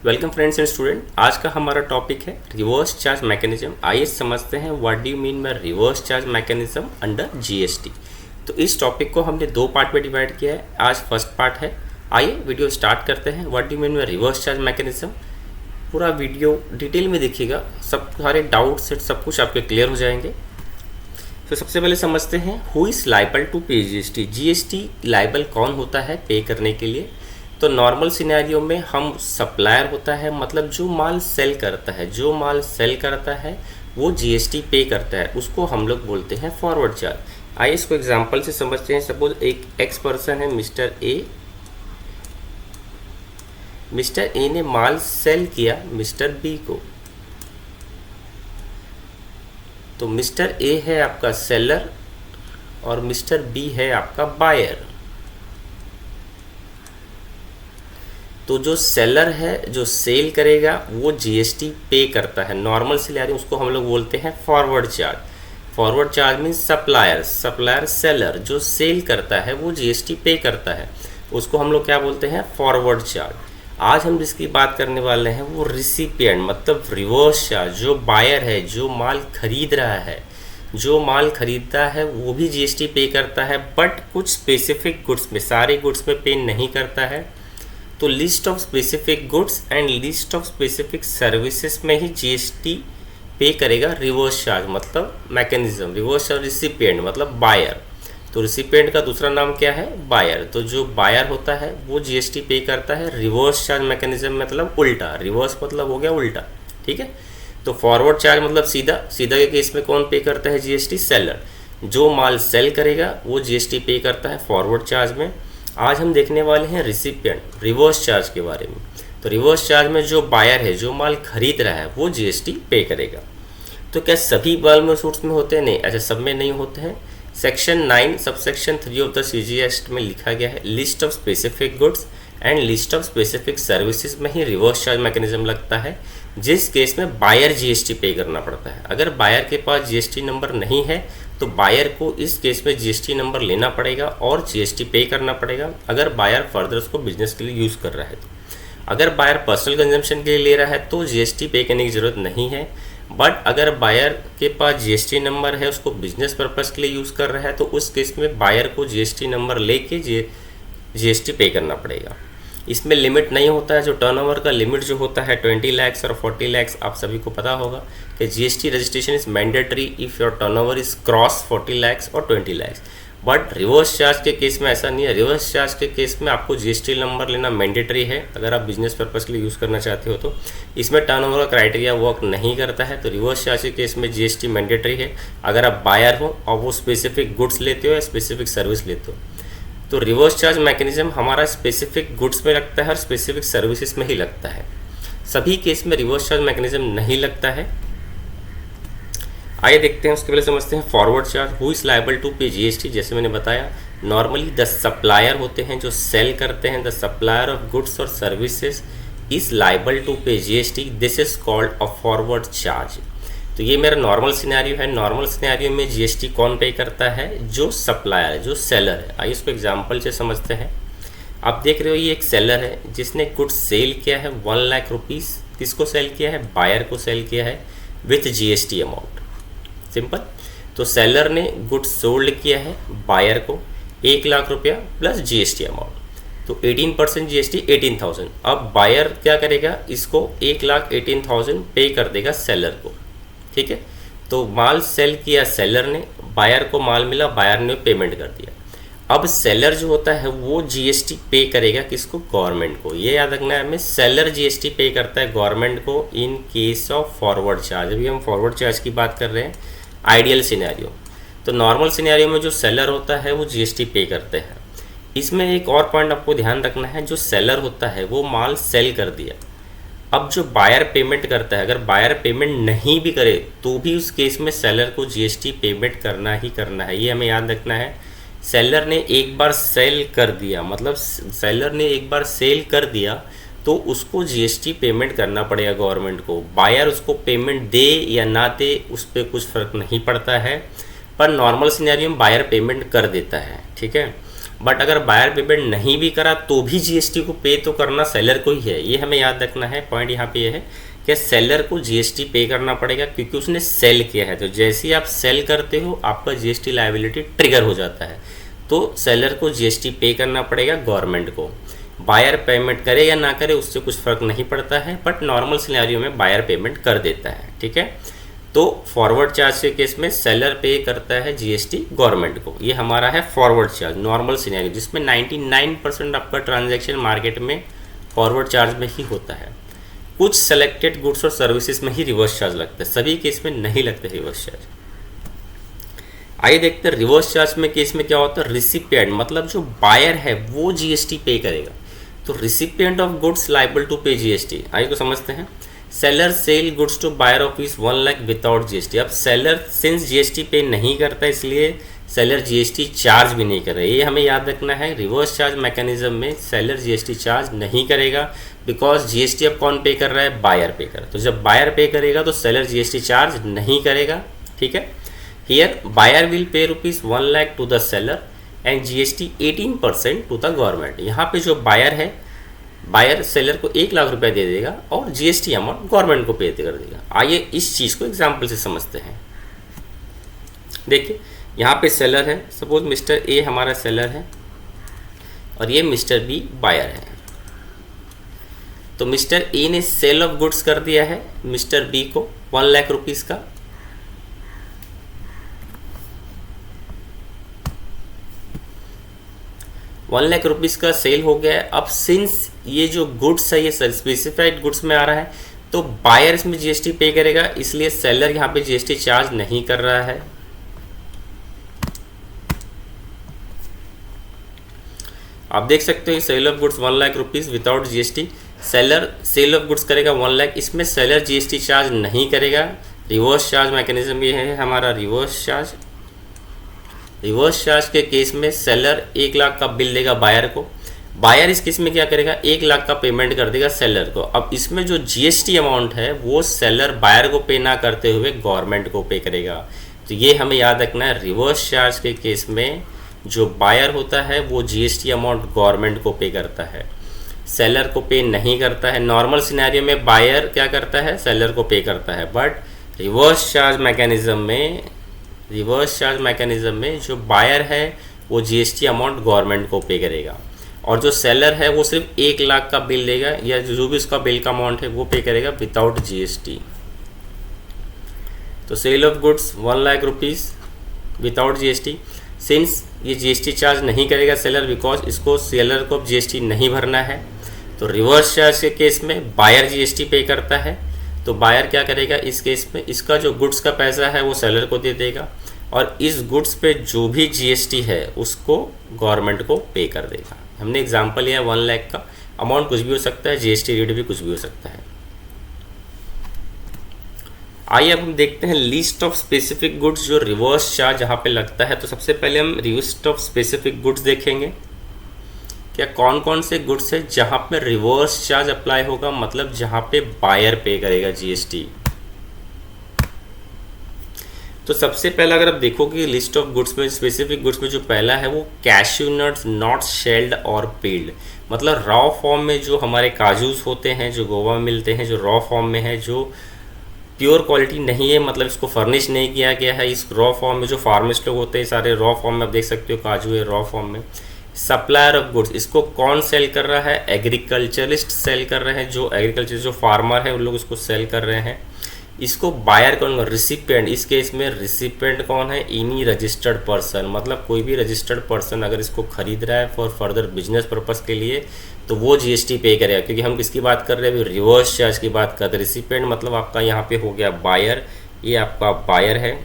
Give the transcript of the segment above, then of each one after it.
Welcome friends and student. आज का हमारा टॉपिक है रिवर्स चार्ज मैकेनिज्म। आइए समझते हैं what do you mean by reverse charge mechanism under GST. तो इस टॉपिक को हमने दो पार्ट में डिवाइड किया है। आज फर्स्ट पार्ट है। आइए वीडियो स्टार्ट करते हैं। What do you mean by reverse charge mechanism. पूरा वीडियो डिटेल में देखिएगा, सब सारे डाउट्स सब कुछ आपके क्लियर हो जाएंगे। तो सबसे पहले समझते हैं who is liable to pay GST. GST liable कौन होता है पे करने के लिए। तो नॉर्मल सिनेरियो में हम सप्लायर होता है, मतलब जो माल सेल करता है, जो माल सेल करता है वो जीएसटी पे करता है, उसको हम लोग बोलते हैं फॉरवर्ड चार्ज। आइए इसको एग्जांपल से समझते हैं। सपोज एक एक्स पर्सन है, मिस्टर ए। मिस्टर ए ने माल सेल किया मिस्टर बी को। तो मिस्टर ए है आपका सेलर और मिस्टर बी है आपका बायर। तो जो सेलर है, जो सेल करेगा, वो जीएसटी पे करता है। नॉर्मल सिनेरियो उसको हम लोग बोलते हैं forward charge. Forward charge means supplier, supplier seller जो सेल करता है वो जीएसटी पे करता है, उसको हम लोग क्या बोलते हैं फॉरवर्ड चार्ज। आज हम जिसकी बात करने वाले हैं वो रिसिपिएंट, मतलब रिवर्स चार्ज। जो बायर है, जो माल खरीद रहा है, जो माल खरीदता है वो भी जीएसटी पे करता है, बट कुछ स्पेसिफिक गुड्स में, सारे गुड्स में पे नहीं करता है। तो list of specific goods and list of specific services में ही जीएसटी पे करेगा रिवर्स चार्ज, मतलब मैकेनिज्म। रिवर्स चार्ज रिसिपिएंट मतलब बायर। तो रिसिपिएंट का दूसरा नाम क्या है, बायर। तो जो बायर होता है वो जीएसटी पे करता है। रिवर्स चार्ज मैकेनिज्म मतलब उल्टा, रिवर्स मतलब हो गया उल्टा, ठीक है। तो फॉरवर्ड चार्ज मतलब सीधा, सीधा के केस में कौन पे करता है जीएसटी, सेलर। जो माल सेल करेगा वो जीएसटी पे करता है फॉरवर्ड चार्ज में। आज हम देखने वाले हैं रिसिपिएंट, रिवर्स चार्ज के बारे में। तो रिवर्स चार्ज में जो बायर है, जो माल खरीद रहा है, वो जीएसटी पे करेगा। तो क्या सभी बाल सूट्स में होते हैं? नहीं, ऐसे सब में नहीं होते हैं। Section 9 subsection 3 of the CG act में लिखा गया है list of specific goods and list of specific services में ही रिवर्स चार्ज मैकेनिज्म लगता है, जिस केस में बायर जीएसटी पे करना पड़ता है। अगर बायर के पास जीएसटी नंबर नहीं है तो बायर को इस केस में जीएसटी नंबर लेना पड़ेगा और जीएसटी पे करना पड़ेगा, अगर बायर फर्दर उसको बिजनेस के लिए यूज़ कर रहा है तो। अगर बायर पर्सनल कंजम्पशन के लिए ले रहा है तो जीएसटी पे करने की ज़रूरत नहीं है। बट अगर बायर के पास जीएसटी नंबर है, उसको बिजनेस पर्पज़ के लिए यूज़ कर रहा है, तो उस केस में बायर को जीएसटी नंबर लेके जीएसटी पे करना पड़ेगा। इसमें लिमिट नहीं होता है। जो टर्नओवर का लिमिट जो होता है 20 लाख और 40 लाख, आप सभी को पता होगा कि GST registration is mandatory if your turnover is cross 40 lakh और 20 लाख। बट रिवर्स चार्ज के केस में ऐसा नहीं है। रिवर्स चार्ज के केस में आपको जीएसटी नंबर लेना मैंडेटरी है, अगर आप बिजनेस पर्पज़ के लिए यूज़ करना चाहते हो तो। इसमें टर्नओवर का क्राइटेरिया वर्क नहीं करता है। तो रिवर्स चार्ज के केस में जीएसटी मैंडेटरी है अगर आप बायर हो और वो स्पेसिफिक गुड्स लेते हो या स्पेसिफिक सर्विस लेते हो। तो रिवर्स चार्ज मैकेनिज्म हमारा स्पेसिफिक गुड्स में लगता है और स्पेसिफिक सर्विसेज में ही लगता है। सभी केस में रिवर्स चार्ज मैकेनिज्म नहीं लगता है। आइए देखते हैं, उसके पहले समझते हैं forward charge. Who is liable to pay GST. जैसे मैंने बताया, नॉर्मली द सप्लायर होते हैं जो सेल करते हैं। द सप्लायर ऑफ गुड्स और services is liable to pay GST. This is called a forward charge. तो ये मेरा नॉर्मल सिनेरियो है। नॉर्मल सिनेरियो में जीएसटी कौन पे करता है, जो सप्लायर है, जो सेलर है। आइए इसको एग्जांपल से समझते हैं। आप देख रहे हो ये एक सेलर है जिसने गुड्स सेल किया है 1 लाख रुपीज़। किसको सेल किया है, बायर को सेल किया है विथ जीएसटी अमाउंट। सिंपल। तो सेलर ने गुड्स सोल्ड किया है बायर को 1 लाख रुपया प्लस जीएसटी अमाउंट। तो 18% जीएसटी 18,000। अब बायर क्या करेगा, इसको 1,18,000 पे कर देगा सेलर को, ठीक है। तो माल सेल किया सेलर ने, बायर को माल मिला, बायर ने पेमेंट कर दिया। अब सेलर जो होता है वो जीएसटी पे करेगा किसको, गवर्नमेंट को। ये याद रखना है हमें, सेलर जीएसटी पे करता है गवर्नमेंट को in case of forward charge. अभी हम फॉरवर्ड चार्ज की बात कर रहे हैं आइडियल सिनेरियो। तो नॉर्मल सिनेरियो में जो सेलर होता है वो जीएसटी पे करते हैं। इसमें एक और पॉइंट आपको ध्यान रखना है, जो सेलर होता है वो माल सेल कर दिया। अब जो बायर पेमेंट करता है, अगर बायर पेमेंट नहीं भी करे तो भी उस केस में सेलर को जीएसटी पेमेंट करना ही करना है। ये हमें याद रखना है। सेलर ने एक बार सेल कर दिया, मतलब सेलर ने एक बार सेल कर दिया तो उसको जीएसटी पेमेंट करना पड़ेगा गवर्नमेंट को। बायर उसको पेमेंट दे या ना दे उस पर कुछ फ़र्क नहीं पड़ता है, पर नॉर्मल सिनेरियो में बायर पेमेंट कर देता है, ठीक है। बट अगर बायर पेमेंट नहीं भी करा तो भी जीएसटी को पे तो करना सेलर को ही है, ये हमें याद रखना है। पॉइंट यहाँ पे ये है कि सेलर को जीएसटी पे करना पड़ेगा क्योंकि उसने सेल किया है। तो जैसे ही आप सेल करते हो आपका जीएसटी लायबिलिटी ट्रिगर हो जाता है, तो सेलर को जीएसटी पे करना पड़ेगा गवर्नमेंट को। बायर पेमेंट करे या ना करे उससे कुछ फ़र्क नहीं पड़ता है, बट नॉर्मल सिनेरियो में बायर पेमेंट कर देता है, ठीक है। तो फॉरवर्ड चार्ज के केस में सेलर पे करता है जीएसटी गवर्नमेंट को। ये हमारा है फॉरवर्ड चार्ज नॉर्मल सिनेरियो, जिसमें 99% आपका ट्रांजैक्शन मार्केट में फॉरवर्ड चार्ज में ही होता है। कुछ सेलेक्टेड गुड्स और सर्विसेज में ही रिवर्स चार्ज लगता है, सभी केस में नहीं लगते रिवर्स चार्ज। आइए देखते हैं रिवर्स चार्ज में केस में क्या होता है। रिसिपिएंट मतलब जो बायर है वो जीएसटी पे करेगा। तो recipient of goods liable to pay GST, आइए तो समझते हैं। Seller sell goods to buyer of rupees 1 lakh without GST. अब सेलर सिंस जीएसटी पे नहीं करता इसलिए सेलर जीएसटी चार्ज भी नहीं कर रहा है, ये हमें याद रखना है। रिवर्स चार्ज मैकेनिज्म में सेलर जीएसटी चार्ज नहीं करेगा बिकॉज जीएसटी अब कौन पे कर रहा है, बायर पे कर रहा है। तो जब बायर पे करेगा तो सेलर जीएसटी चार्ज नहीं करेगा, ठीक है। Here buyer will pay rupees 1 lakh to the seller and GST 18% to the government. यहाँ पे जो बायर है, बायर सेलर को 1 लाख रुपया दे देगा और जीएसटी अमाउंट गवर्नमेंट को पे कर देगा। आइए इस चीज़ को एग्जाम्पल से समझते हैं। देखिए यहाँ पे सेलर है, सपोज मिस्टर ए हमारा सेलर है और ये मिस्टर बी बायर है। तो मिस्टर ए ने सेल ऑफ गुड्स कर दिया है मिस्टर बी को 1 लाख रुपीज़ का। वन लाख रुपीज़ का सेल हो गया है। अब सिंस ये जो गुड्स है ये स्पेसिफाइड गुड्स में आ रहा है तो बायर इसमें जीएसटी पे करेगा, इसलिए सेलर यहाँ पे जीएसटी चार्ज नहीं कर रहा है। आप देख सकते हो sale of goods 1 lakh rupees without GST. Seller sale of goods करेगा 1 लाख, इसमें सेलर जीएसटी चार्ज नहीं करेगा। रिवर्स चार्ज मैकेनिज्म ये है हमारा रिवर्स चार्ज। रिवर्स चार्ज के केस में सेलर 1 लाख का बिल देगा बायर को। बायर इस केस में क्या करेगा, 1 लाख का पेमेंट कर देगा सेलर को। अब इसमें जो जीएसटी अमाउंट है वो सेलर बायर को पे ना करते हुए गवर्नमेंट को पे करेगा। तो ये हमें याद रखना है, रिवर्स चार्ज के केस में जो बायर होता है वो जीएसटी अमाउंट गवर्नमेंट को पे करता है, सेलर को पे नहीं करता है। नॉर्मल सिनेरियो में बायर क्या करता है, सेलर को पे करता है, बट रिवर्स चार्ज मैकेनिज्म में जो बायर है वो जीएसटी अमाउंट गवर्नमेंट को पे करेगा और जो सेलर है वो सिर्फ 1 लाख का बिल देगा या जो भी उसका बिल का अमाउंट है वो पे करेगा विदाउट जीएसटी। तो sale of goods 1 lakh rupees without GST. Since ये जीएसटी चार्ज नहीं करेगा सेलर बिकॉज इसको सेलर को अब जीएसटी नहीं भरना है। तो रिवर्स चार्ज के केस में बायर जीएसटी पे करता है। तो बायर क्या करेगा इस केस में, इसका जो गुड्स का पैसा है वो सेलर को दे देगा और इस गुड्स पे जो भी जीएसटी है उसको गवर्नमेंट को पे कर देगा। हमने एग्जांपल लिया 1 लाख का, अमाउंट कुछ भी हो सकता है, जीएसटी रेट भी कुछ भी हो सकता है। आइए अब हम देखते हैं लिस्ट ऑफ स्पेसिफिक गुड्स जो रिवर्स चार्ज यहाँ पे लगता है। तो सबसे पहले हम लिस्ट ऑफ स्पेसिफिक गुड्स देखेंगे, क्या कौन कौन से गुड्स है जहाँ पे रिवर्स चार्ज अप्लाई होगा, मतलब जहाँ पे बायर पे करेगा जीएसटी। तो सबसे पहला अगर आप देखोगे लिस्ट ऑफ गुड्स में स्पेसिफिक गुड्स में जो पहला है वो कैश्यू नट्स नॉट शेल्ड और पील्ड, मतलब रॉ फॉर्म में जो हमारे काजूस होते हैं जो गोवा में मिलते हैं, जो रॉ फॉर्म में है, जो प्योर क्वालिटी नहीं है, मतलब इसको फर्निश नहीं किया गया है, इस रॉ फॉर्म में जो फार्मिस्ट लोग होते हैं सारे रॉ फॉर्म में आप देख सकते हो काजू है रॉ फॉर्म में। सप्लायर ऑफ गुड्स, इसको कौन सेल कर रहा है, एग्रीकल्चरिस्ट सेल कर रहे हैं, जो एग्रीकल्चर जो फार्मर है उन लोग इसको सेल कर रहे हैं। इसको बायर कौन, रिसिपेंट, इस केस में रिसिपेंट कौन है, एनी रजिस्टर्ड पर्सन, मतलब कोई भी रजिस्टर्ड पर्सन अगर इसको खरीद रहा है फॉर फर्दर बिजनेस पर्पस के लिए तो वो जीएसटी पे करेगा। क्योंकि हम किसकी बात कर रहे हैं, रिवर्स चार्ज की बात कर रहे हैं। रिसिपेंट मतलब आपका यहाँ पे हो गया बायर, ये आपका बायर है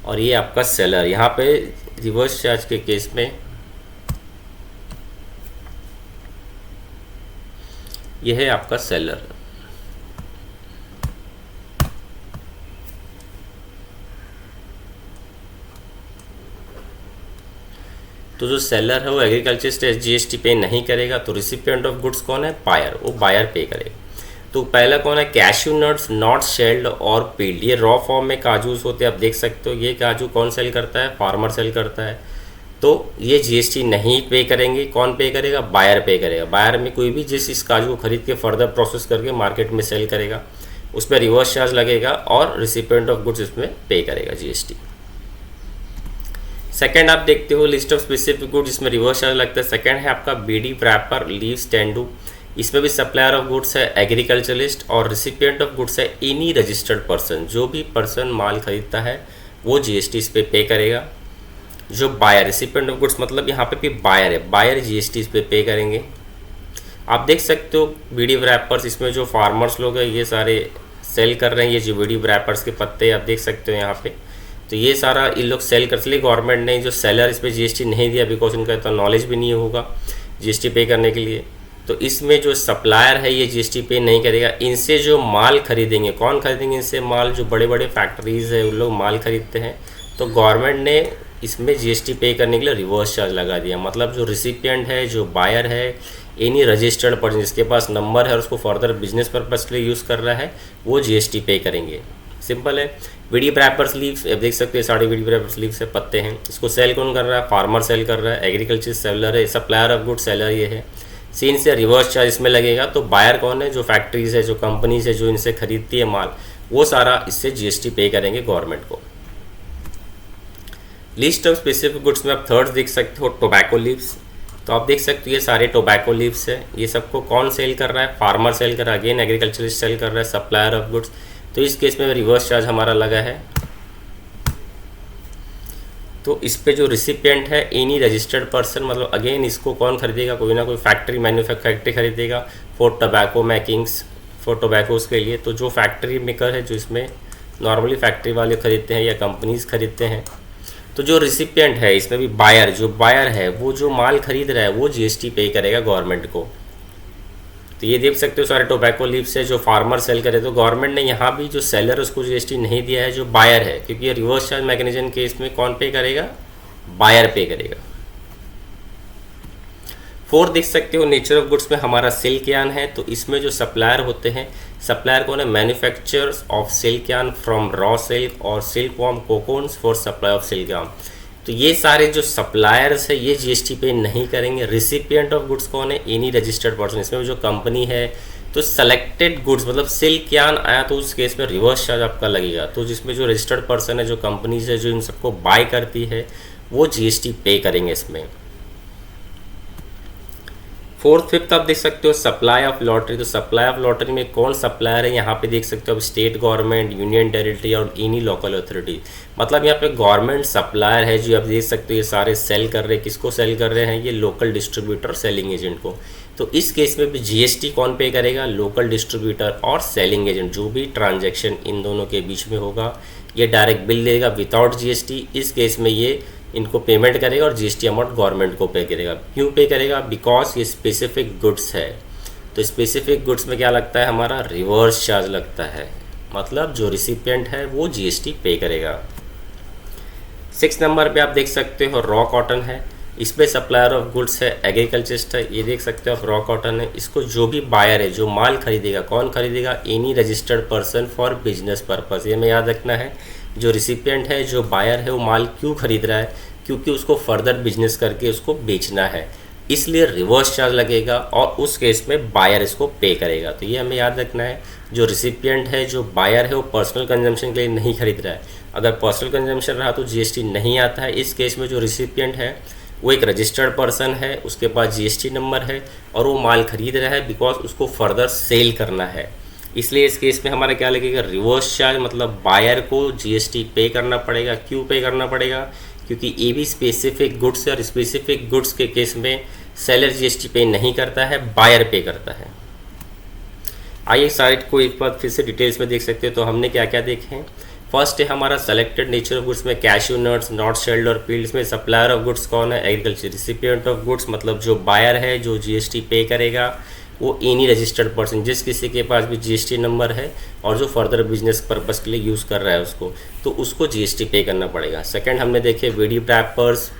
और ये आपका सेलर। यहाँ पे रिवर्स चार्ज के केस में यह है आपका सेलर। तो जो सेलर है वो एग्रीकल्चर जीएसटी पे नहीं करेगा। तो रिसिपिएंट ऑफ गुड्स कौन है, बायर, वो बायर पे करेगा। तो पहला कौन है, कैश्यू नट्स नॉट शेल्ड और पील्ड, ये रॉ फॉर्म में काजूस होते हैं, आप देख सकते हो। ये काजू कौन सेल करता है, फार्मर सेल करता है। तो ये जीएसटी नहीं पे करेंगे। कौन पे करेगा? बायर पे करेगा। बायर में कोई भी जिस इस काजू को खरीद के फर्दर प्रोसेस करके मार्केट में सेल करेगा उस पर रिवर्स चार्ज लगेगा और रिसिपिएंट ऑफ गुड्स इसमें पे करेगा जीएसटी। सेकंड आप देखते हो लिस्ट ऑफ स्पेसिफिक गुड्स, इसमें रिवर्स चार्ज लगता है। सेकंड है आपका बीडी, रैपर, लीव्स, टेंडू, इसमें भी सप्लायर ऑफ गुड्स है एग्रीकल्चरलिस्ट, और रिसिपिएंट ऑफ गुड्स है एनी रजिस्टर्ड पर्सन। जो भी पर्सन माल खरीदता है वो जीएसटी इस पर पे करेगा। जो बायर, रिसिपिएंट ऑफ गुड्स मतलब यहाँ पे भी बायर है, बायर जीएसटी इस पर पे करेंगे। आप देख सकते हो बीडी रैपर्स, इसमें जो फार्मर्स लोग हैं ये सारे सेल कर रहे हैं। ये जो बीडी रैपर्स के पत्ते आप देख सकते हो यहाँ पे, तो ये सारा इन लोग सेल कर, इसलिए गवर्नमेंट ने जो सेलर इस पर जीएसटी नहीं दिया बिकॉज इनका इतना नॉलेज भी नहीं होगा जीएसटी पे करने के लिए। तो इसमें जो सप्लायर है ये जीएसटी पे नहीं करेगा। इनसे जो माल खरीदेंगे, कौन खरीदेंगे इनसे माल? जो बड़े बड़े फैक्ट्रीज़ है उन लोग माल खरीदते हैं। तो गवर्नमेंट ने इसमें जीएसटी पे करने के लिए रिवर्स चार्ज लगा दिया। मतलब जो रिसिपिएंट है, जो बायर है, एनी रजिस्टर्ड पर्सन जिसके पास नंबर है और उसको फर्दर बिजनेस पर्पज के लिए यूज़ कर रहा है वो जीएसटी पे करेंगे। सिंपल है। बीडी रैपर्स लीव्स, अब देख सकते हैं सारे बीडी रैपर्स लीव्स से पत्ते हैं। इसको सेल कौन कर रहा है? फार्मर सेल कर रहा है। एग्रीकल्चर सेलर है, सप्लायर ऑफ गुड सेलर ये है। सीन से रिवर्स चार्ज इसमें लगेगा। तो बायर कौन है? जो फैक्ट्रीज है, जो कंपनीज है, जो इनसे खरीदती है माल, वो सारा इससे जीएसटी पे करेंगे गवर्नमेंट को। लिस्ट ऑफ स्पेसिफिक गुड्स में आप थर्ड देख सकते हो टोबैको लीव्स। तो आप देख सकते हो ये सारे टोबैको लीव्स है। ये सबको कौन सेल कर रहा है? फार्मर सेल कर रहा है। अगेन एग्रीकल्चरिस्ट सेल कर रहा है, सप्लायर ऑफ गुड्स। तो इस केस में रिवर्स चार्ज हमारा लगा है। तो इस पे जो रिसिपिएंट है एनी रजिस्टर्ड पर्सन, मतलब अगेन इसको कौन खरीदेगा? कोई ना कोई फैक्ट्री, मैन्युफैक्चरिंग खरीदेगा फॉर टोबैको मेकिंग्स, फॉर टोबैकोस के लिए। तो जो फैक्ट्री मेकर है, जो इसमें नॉर्मली फैक्ट्री वाले खरीदते हैं या कंपनीज खरीदते हैं। तो जो रिसिपिएंट है इसमें भी बायर, जो बायर है वो जो माल खरीद रहा है वो जीएसटी पे करेगा गवर्नमेंट को। तो ये देख सकते हो सारे टोबैको लीव्स है जो फार्मर सेल करे। तो गवर्नमेंट ने यहाँ भी जो सेलर उसको जीएसटी नहीं दिया है, जो बायर है, क्योंकि ये रिवर्स चार्ज मैकेनिज्म के इसमें कौन पे करेगा? बायर पे करेगा। फोर्थ देख सकते हो नेचर ऑफ गुड्स में हमारा सिल्क यार्न है। तो इसमें जो सप्लायर होते हैं, सप्लायर कौन है? Manufacturers of silk yarn from raw silk और silk worm cocoons for supply of silk yarn. तो ये सारे जो सप्लायर्स है ये जीएसटी पे नहीं करेंगे। रिसिपिएंट ऑफ गुड्स कौन है? Any registered person. इसमें जो कंपनी है, तो सेलेक्टेड गुड्स मतलब सिल्क यार्न आया तो उस केस में रिवर्स चार्ज आपका लगेगा। तो जिसमें जो रजिस्टर्ड पर्सन है, जो कंपनीज है, जो इन सबको बाय करती है, वो जीएसटी पे करेंगे इसमें। फोर्थ फिफ्थ आप देख सकते हो सप्लाई ऑफ लॉटरी। तो सप्लाई ऑफ लॉटरी में कौन सप्लायर है? यहाँ पे देख सकते हो अब स्टेट गवर्नमेंट, यूनियन टेरिटरी और एनी लोकल अथॉरिटी। मतलब यहाँ पे गवर्नमेंट सप्लायर है जो आप देख सकते हो ये सारे सेल कर रहे हैं। किसको सेल कर रहे हैं? ये लोकल डिस्ट्रीब्यूटर, सेलिंग एजेंट को। तो इस केस में भी जीएसटी कौन पे करेगा? लोकल डिस्ट्रीब्यूटर और सेलिंग एजेंट। जो भी ट्रांजेक्शन इन दोनों के बीच में होगा ये डायरेक्ट बिल देगा विदाउट जीएसटी। इस केस में ये इनको पेमेंट करेगा और जीएसटी अमाउंट गवर्नमेंट को पे करेगा। क्यों पे करेगा? बिकॉज ये स्पेसिफिक गुड्स है। तो स्पेसिफिक गुड्स में क्या लगता है? हमारा रिवर्स चार्ज लगता है। मतलब जो रिसिपिएंट है वो जीएसटी पे करेगा। 6 नंबर पे आप देख सकते हो रॉ कॉटन है। इस पे सप्लायर ऑफ गुड्स है एग्रीकल्चरिस्ट है। ये देख सकते हो आप रॉ कॉटन है। इसको जो भी बायर है, जो माल खरीदेगा, कौन खरीदेगा? Any registered person for business purpose. ये हमें याद रखना है। जो रिसिपिएंट है, जो बायर है, वो माल क्यों खरीद रहा है? क्योंकि उसको फर्दर बिजनेस करके उसको बेचना है, इसलिए रिवर्स चार्ज लगेगा और उस केस में बायर इसको पे करेगा। तो ये हमें याद रखना है। जो रिसिपिएंट है, जो बायर है, वो पर्सनल कंजम्पशन के लिए नहीं खरीद रहा है। अगर पर्सनल कंजम्पशन रहा तो जीएसटी नहीं आता है। इस केस में जो रिसिपिएंट है वो एक रजिस्टर्ड पर्सन है, उसके पास जीएसटी नंबर है और वो माल खरीद रहा है बिकॉज उसको फर्दर सेल करना है। इसलिए इस केस में हमारा क्या लगेगा? Reverse charge. मतलब बायर को जीएसटी पे करना पड़ेगा। क्यों पे करना पड़ेगा? क्योंकि ये भी स्पेसिफिक गुड्स है और स्पेसिफिक गुड्स के केस में सेलर जीएसटी पे नहीं करता है, बायर पे करता है। आइए साइट को एक बार फिर से डिटेल्स में देख सकते हो। तो हमने क्या क्या देखे हैं। फर्स्ट है हमारा सेलेक्टेड नेचर ऑफ गुड्स में कैश्यू नट्स, नॉट शेल्ड और पील्स में सप्लायर ऑफ गुड्स कौन है? एग्रीकल्चर। रिसिपिएंट ऑफ गुड्स मतलब जो बायर है, जो जीएसटी पे करेगा, वो एनी रजिस्टर्ड पर्सन, जिस किसी के पास भी जीएसटी नंबर है और जो फर्दर बिजनेस पर्पस के लिए यूज़ कर रहा है उसको, तो उसको जीएसटी पे करना पड़ेगा। सेकंड हमने देखे bidi wrappers,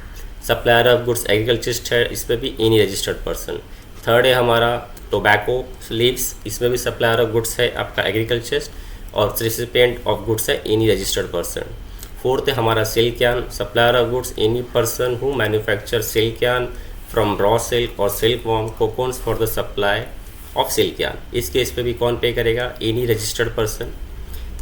supplier of goods agriculturist है, इस पर भी एनी रजिस्टर्ड पर्सन। थर्ड है हमारा टोबैको लीव्स, इसमें भी सप्लायर ऑफ गुड्स है आपका एग्रीकल्चरिस्ट और रिसिपिएंट ऑफ गुड्स है एनी रजिस्टर्ड पर्सन। फोर्थ है हमारा silk yarn, supplier of goods any person who manufacture silk yarn from raw silk और silk worm cocoons for the supply of silk yarn. इस case पे भी कौन पे करेगा? Any registered person.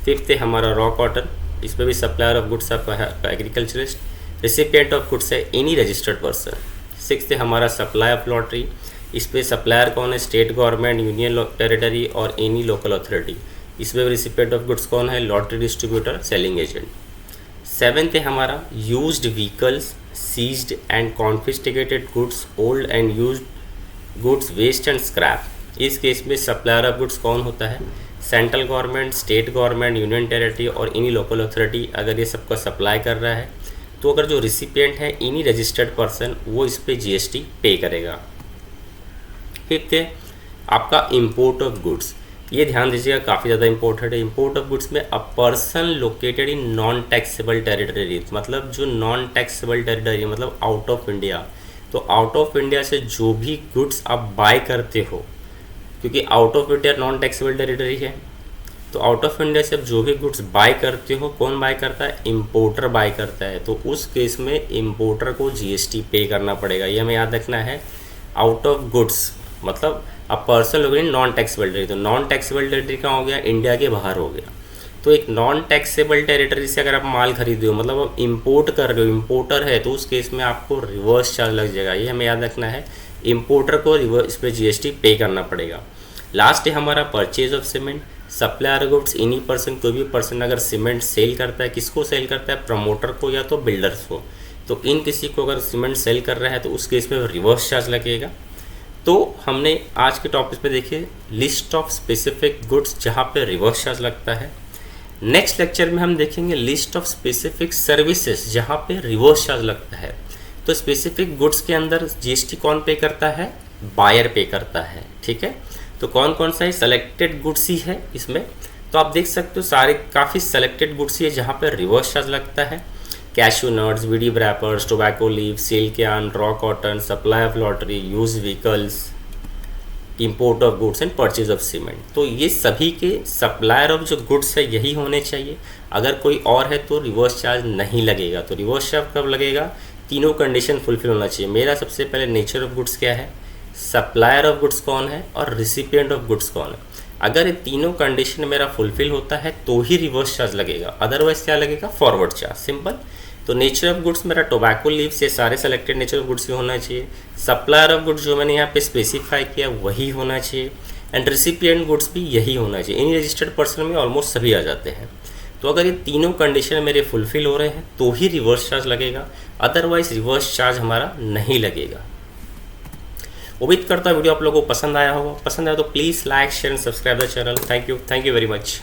फिफ्थ है हमारा रॉ कॉटन, इस पर भी सप्लायर ऑफ गुड्स आपका एग्रीकल्चरिस्ट, रिसिपिएंट ऑफ गुड्स है एनी रजिस्टर्ड पर्सन। सिक्स्थ है हमारा सप्लाई ऑफ लॉटरी, इस पर सप्लायर कौन है? स्टेट गवर्नमेंट, यूनियन टेरिटरी और एनी लोकल अथॉरिटी। इसमें रिसिपिएंट ऑफ गुड्स कौन है? Lottery distributor, selling agent. Seventh है हमारा used vehicles, seized and confiscated goods, old and used goods, waste and scrap. इस केस में सप्लायर ऑफ गुड्स कौन होता है? Central government, state government, union territory और इनी लोकल अथॉरिटी अगर ये सबका सप्लाई कर रहा है तो अगर जो रिसिपिएंट है इनी रजिस्टर्ड पर्सन वो इस पे जीएसटी पे करेगा। फिफ्थ है आपका इंपोर्ट ऑफ गुड्स, ये ध्यान दीजिएगा काफ़ी ज़्यादा इंपॉर्टेंट है। इंपोर्ट ऑफ गुड्स में a person located in non taxable territory, मतलब जो नॉन टैक्सेबल टेरिटरी मतलब आउट ऑफ इंडिया, तो आउट ऑफ इंडिया से जो भी गुड्स आप बाय करते हो, क्योंकि out of India non taxable territory है, तो आउट ऑफ इंडिया से आप जो भी गुड्स बाय करते हो कौन बाय करता है? इंपोर्टर बाय करता है। तो उस केस में इंपोर्टर को जीएसटी पे करना पड़ेगा, ये हमें याद रखना है। आउट ऑफ गुड्स मतलब अब पर्सन लोग नॉन टैक्सेबल टेरिटरी, तो नॉन टैक्सेबल टेरिटरी कहाँ हो गया? इंडिया के बाहर हो गया। तो एक नॉन टैक्सेबल टेरिटरी से अगर आप माल खरीदे हो मतलब आप इंपोर्ट कर रहे हो, इंपोर्टर है, तो उस केस में आपको रिवर्स चार्ज लग जाएगा, ये हमें याद रखना है। इंपोर्टर को इस पर जीएसटी पे करना पड़ेगा। लास्ट है हमारा purchase of cement, supplier goods any person, कोई भी पर्सन अगर सीमेंट सेल करता है, किसको सेल करता है? प्रमोटर को या तो बिल्डर्स को। तो इन किसी को अगर सीमेंट सेल कर रहा है तो उस केस में रिवर्स चार्ज लगेगा। तो हमने आज के टॉपिक पे देखे लिस्ट ऑफ स्पेसिफिक गुड्स जहाँ पे रिवर्स चार्ज लगता है। नेक्स्ट लेक्चर में हम देखेंगे लिस्ट ऑफ स्पेसिफिक सर्विसेज जहाँ पे रिवर्स चार्ज लगता है। तो स्पेसिफिक गुड्स के अंदर जीएसटी कौन पे करता है? बायर पे करता है, ठीक है। तो कौन कौन सा है? सेलेक्टेड गुड्स ही है इसमें, तो आप देख सकते हो सारे काफ़ी सेलेक्टेड गुड्स ही है जहाँ पर रिवर्स चार्ज लगता है। Cashew nuts, bidi wrappers, tobacco leave, silk yarn, raw cotton, supply of lottery, use vehicles, import of goods and purchase of cement. तो ये सभी के सप्लायर ऑफ जो गुड्स है यही होने चाहिए। अगर कोई और है तो रिवर्स चार्ज नहीं लगेगा। तो रिवर्स चार्ज कब लगेगा? तीनों कंडीशन फुलफिल होना चाहिए। मेरा सबसे पहले नेचर ऑफ गुड्स क्या है, सप्लायर ऑफ गुड्स कौन है और रिसिपिएंट ऑफ गुड्स कौन है। अगर ये तीनों कंडीशन मेरा फुलफिल होता है तो ही रिवर्स चार्ज लगेगा, अदरवाइज क्या लगेगा? Forward charge, simple. तो नेचर ऑफ गुड्स मेरा टोबैको लीव्स, ये सारे सेलेक्टेड नेचर ऑफ गुड्स ही होना चाहिए। सप्लायर ऑफ गुड्स जो मैंने यहाँ पे स्पेसिफाई किया वही होना चाहिए, एंड रिसिपिएंट गुड्स भी यही होना चाहिए। इन रजिस्टर्ड पर्सन में ऑलमोस्ट सभी आ जाते हैं। तो अगर ये तीनों कंडीशन मेरे फुलफिल हो रहे हैं तो ही रिवर्स चार्ज लगेगा, अदरवाइज रिवर्स चार्ज हमारा नहीं लगेगा। उम्मीद करता हूँ वीडियो आप लोगों को पसंद आया होगा। पसंद आया तो please like, share and subscribe the channel. Thank you very much.